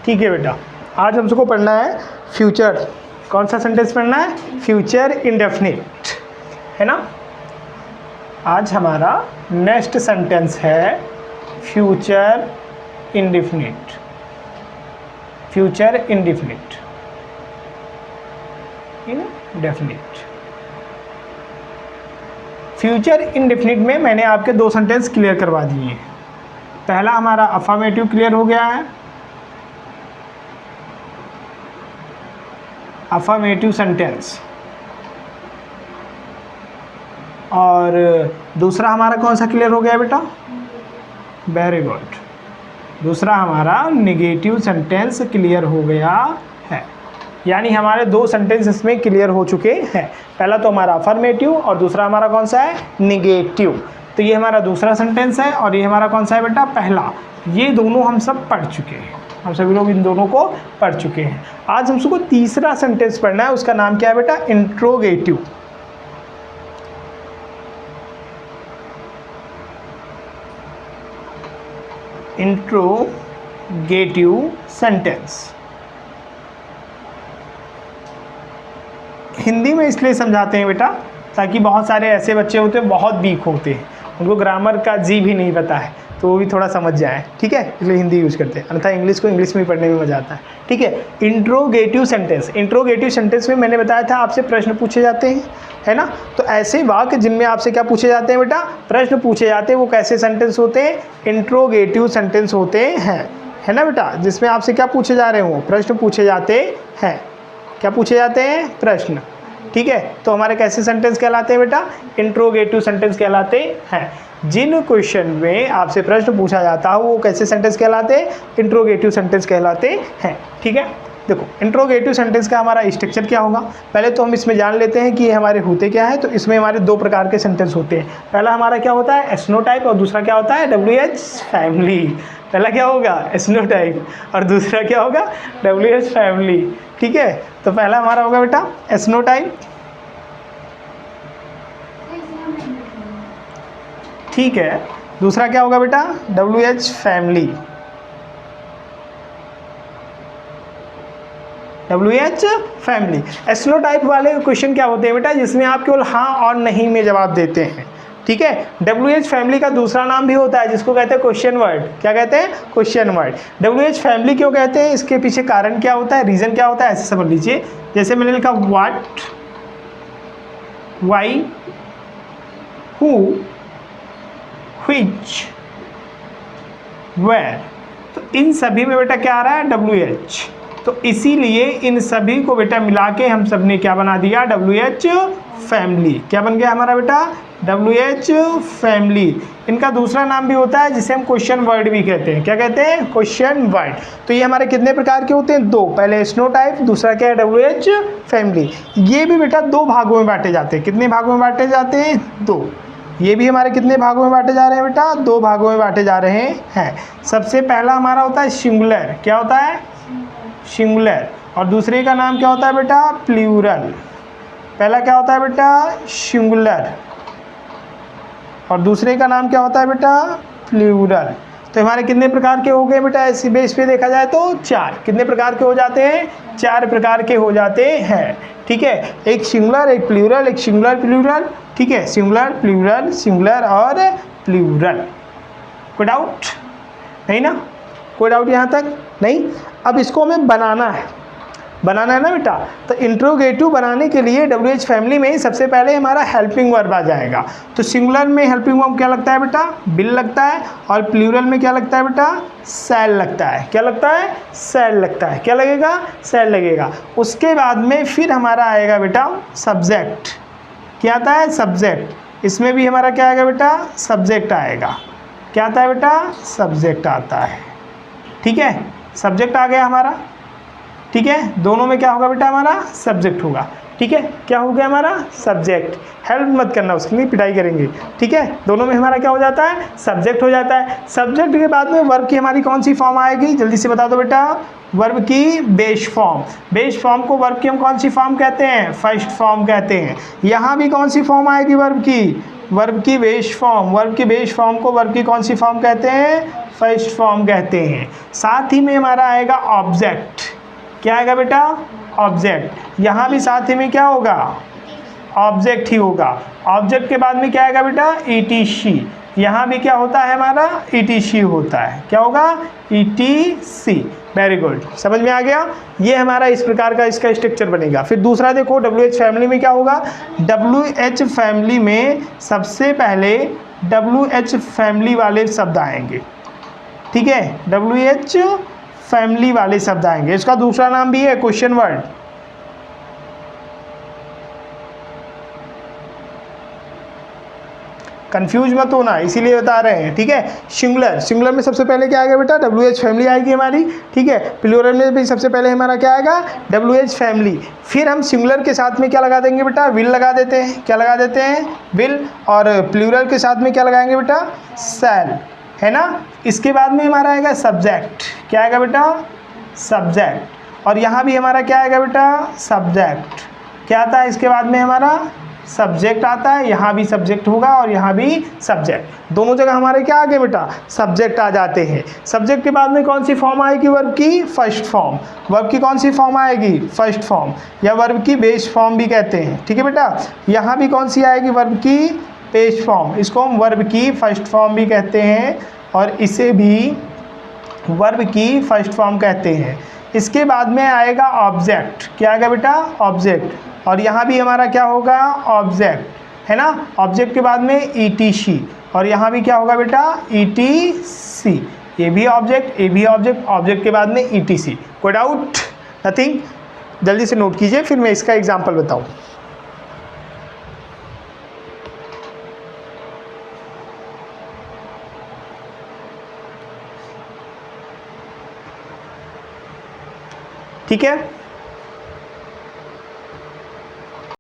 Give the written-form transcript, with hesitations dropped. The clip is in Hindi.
ठीक है बेटा, आज हम सबको पढ़ना है फ्यूचर। कौन सा सेंटेंस पढ़ना है? फ्यूचर इंडेफिनिट, है ना। आज हमारा नेक्स्ट सेंटेंस है future indefinite. Future indefinite, indefinite. Future indefinite में मैंने आपके दो सेंटेंस क्लियर करवा दिए हैं। पहला हमारा अफर्मेटिव क्लियर हो गया है, अफर्मेटिव सेंटेंस, और दूसरा हमारा कौन सा क्लियर हो गया बेटा? वेरी गुड, दूसरा हमारा नेगेटिव सेंटेंस क्लियर हो गया है। यानी हमारे दो सेंटेंस इसमें क्लियर हो चुके हैं। पहला तो हमारा अफर्मेटिव और दूसरा हमारा कौन सा है? नेगेटिव। तो ये हमारा दूसरा सेंटेंस है और ये हमारा कौन सा है बेटा? पहला। ये दोनों हम सब पढ़ चुके हैं, हम सभी लोग इन दोनों को पढ़ चुके हैं। आज हम सबको तीसरा सेंटेंस पढ़ना है, उसका नाम क्या है बेटा? इंट्रोगेटिव। इंट्रोगेटिव सेंटेंस हिंदी में इसलिए समझाते हैं बेटा ताकि बहुत सारे ऐसे बच्चे होते हैं बहुत वीक होते हैं, उनको ग्रामर का जी भी नहीं पता है, तो वो भी थोड़ा समझ जाए, ठीक है, इसलिए हिंदी यूज करते हैं। अन्यथा इंग्लिश को इंग्लिश में ही पढ़ने में मजा आता है, ठीक है। इंट्रोगेटिव सेंटेंस, इंट्रोगेटिव सेंटेंस में मैंने बताया था आपसे प्रश्न पूछे जाते हैं, है ना। तो ऐसे वाक्य जिनमें आपसे क्या पूछे जाते हैं बेटा? प्रश्न पूछे जाते हैं, वो कैसे सेंटेंस होते हैं? इंट्रोगेटिव सेंटेंस होते हैं, है ना बेटा। जिसमें आपसे क्या पूछे जा रहे हो? प्रश्न पूछे जाते हैं। क्या पूछे जाते हैं? प्रश्न, ठीक है। तो हमारे कैसे सेंटेंस कहलाते हैं बेटा? इंट्रोगेटिव सेंटेंस कहलाते हैं। जिन क्वेश्चन में आपसे प्रश्न पूछा जाता है वो कैसे सेंटेंस कहलाते हैं? इंट्रोगेटिव सेंटेंस कहलाते हैं, ठीक है। देखो इंट्रोगेटिव सेंटेंस का हमारा स्ट्रक्चर क्या होगा, पहले तो हम इसमें जान लेते हैं कि ये हमारे होते क्या है। तो इसमें हमारे दो प्रकार के सेंटेंस होते हैं। पहला हमारा क्या होता है? एसनो टाइप, और दूसरा क्या होता है? WH family. पहला क्या होगा? एसनो टाइप, और दूसरा क्या होगा? WH फैमिली, ठीक है। तो पहला हमारा होगा बेटा एसनो टाइप, ठीक है। दूसरा क्या होगा बेटा? WH family, WH family. एसनो टाइप वाले क्वेश्चन क्या होते हैं बेटा? जिसमें आप केवल हाँ और नहीं में जवाब देते हैं, ठीक है। WH फैमिली का दूसरा नाम भी होता है जिसको कहते हैं क्वेश्चन वर्ड। क्या कहते हैं? Question word. WH फैमिली क्यों कहते हैं? इसके पीछे कारण क्या होता है, रीजन क्या होता है, ऐसे समझ लीजिए। जैसे मैंने लिखा what, why, who, which, where, तो इन सभी में बेटा क्या आ रहा है? WH। तो इसीलिए इन सभी को बेटा मिला के हम सब ने क्या बना दिया? WH family. क्या बन गया हमारा बेटा? WH family. इनका दूसरा नाम भी होता है जिसे हम क्वेश्चन वर्ड भी कहते हैं। क्या कहते हैं? Question word. तो ये हमारे कितने प्रकार के होते हैं? दो। पहले स्नो टाइप, दूसरा क्या है? WH family. ये भी बेटा दो भागों में बांटे जाते हैं। कितने भागों में बांटे जाते हैं? दो। ये भी हमारे कितने भागों में बांटे जा रहे हैं बेटा? दो भागों में बांटे जा रहे हैं। सबसे पहला हमारा होता है सिंगुलर। क्या होता है? सिंगुलर। और दूसरे का नाम क्या होता है बेटा? प्लूरल। पहला क्या होता है बेटा? सिंगुलर, और दूसरे का नाम क्या होता है बेटा? प्लूरल। तो हमारे कितने प्रकार के हो गए बेटा? ऐसी बेस पे देखा जाए तो चार। कितने प्रकार के हो जाते हैं? चार प्रकार के हो जाते हैं, ठीक है। एक सिंगुलर, एक प्लूरल, एक सिंगुलर प्लूरल, ठीक है। सिंगुलर प्लूरल, सिंगुलर और प्लूरल। कोई डाउट नहीं ना? कोई डाउट यहाँ तक नहीं? अब इसको हमें बनाना है ना बेटा। तो इंट्रोगेटिव बनाने के लिए WH फैमिली में सबसे पहले हमारा हेल्पिंग वर्ब आ जाएगा। तो सिंगुलर में हेल्पिंग वर्ब क्या लगता है बेटा? बिल लगता है। और प्लूरल में क्या लगता है बेटा? शैल लगता है। क्या लगता है? शैल लगता है। क्या लगेगा? शैल लगेगा। उसके बाद में फिर हमारा आएगा बेटा सब्जेक्ट। क्या आता है? सब्जेक्ट। इसमें भी हमारा क्या आएगा बेटा? सब्जेक्ट आएगा। क्या आता है बेटा? सब्जेक्ट आता है, ठीक है। सब्जेक्ट आ गया हमारा, ठीक है। दोनों में क्या होगा बेटा? हमारा सब्जेक्ट होगा, ठीक है। क्या हो गया हमारा? सब्जेक्ट। हेल्प मत करना, उसकी नहीं पिटाई करेंगे, ठीक है। दोनों में हमारा क्या हो जाता है? सब्जेक्ट हो जाता है। सब्जेक्ट के बाद में वर्ब की हमारी कौन सी फॉर्म आएगी? जल्दी से बता दो बेटा। वर्ब की बेस फॉर्म। बेस फॉर्म को वर्ब की हम कौन सी फॉर्म कहते हैं? फर्स्ट फॉर्म कहते हैं। यहाँ भी कौन सी फॉर्म आएगी वर्ब की? वर्ब की बेस फॉर्म, वर्ब की बेस फॉर्म को वर्ब की कौन सी फॉर्म कहते हैं? फर्स्ट फॉर्म कहते हैं। साथ ही में हमारा आएगा ऑब्जेक्ट। क्या आएगा बेटा? ऑब्जेक्ट। यहाँ भी साथ ही में क्या होगा? ऑब्जेक्ट ही होगा। ऑब्जेक्ट के बाद में क्या आएगा बेटा? ETC। यहाँ भी क्या होता है हमारा? ETC होता है। क्या होगा? ETC। वेरी गुड, समझ में आ गया? ये हमारा इस प्रकार का इसका स्ट्रक्चर बनेगा। फिर दूसरा देखो, WH फैमिली में क्या होगा? WH फैमिली में सबसे पहले WH फैमिली वाले शब्द आएंगे। ठीक है, WH फैमिली वाले शब्द आएंगे। इसका दूसरा नाम भी है क्वेश्चन वर्ड। कंफ्यूज मत होना, इसीलिए बता रहे हैं। ठीक है, सिंगुलर, सिंगुलर में सबसे पहले क्या आएगा बेटा? WH फैमिली आएगी हमारी। ठीक है, प्लूरल में भी सबसे पहले हमारा क्या आएगा? WH family. फिर हम सिंगुलर के साथ में क्या लगा देंगे बेटा? विल लगा देते हैं। क्या लगा देते हैं? विल। और प्लूरल के साथ में क्या लगाएंगे बेटा? शैल, है ना। इसके बाद में हमारा आएगा सब्जेक्ट। क्या आएगा बेटा? सब्जेक्ट। और यहाँ भी हमारा क्या आएगा बेटा? सब्जेक्ट। क्या आता है इसके बाद में? हमारा सब्जेक्ट आता है। यहाँ भी सब्जेक्ट होगा और यहाँ भी सब्जेक्ट। दोनों जगह हमारे क्या आ गए बेटा? सब्जेक्ट आ जाते हैं। सब्जेक्ट के बाद में कौन सी फॉर्म आएगी वर्ब की? First form. वर्ब की कौन सी फॉर्म आएगी? फर्स्ट फॉर्म, या वर्ब की बेस फॉर्म भी कहते हैं। ठीक है बेटा, यहाँ भी कौन सी आएगी? वर्ब की बेस फॉर्म। इसको हम वर्ब की फर्स्ट फॉर्म भी कहते हैं और इसे भी वर्ब की फर्स्ट फॉर्म कहते हैं। इसके बाद में आएगा ऑब्जेक्ट। क्या आएगा बेटा? ऑब्जेक्ट। और यहाँ भी हमारा क्या होगा? ऑब्जेक्ट, है ना। ऑब्जेक्ट के बाद में ETC। और यहाँ भी क्या होगा बेटा? ETC। ये भी ऑब्जेक्ट, ये भी ऑब्जेक्ट, ऑब्जेक्ट के बाद में ETC। कोई डाउट? नथिंग। जल्दी से नोट कीजिए, फिर मैं इसका एग्जाम्पल बताऊँ। ठीक है।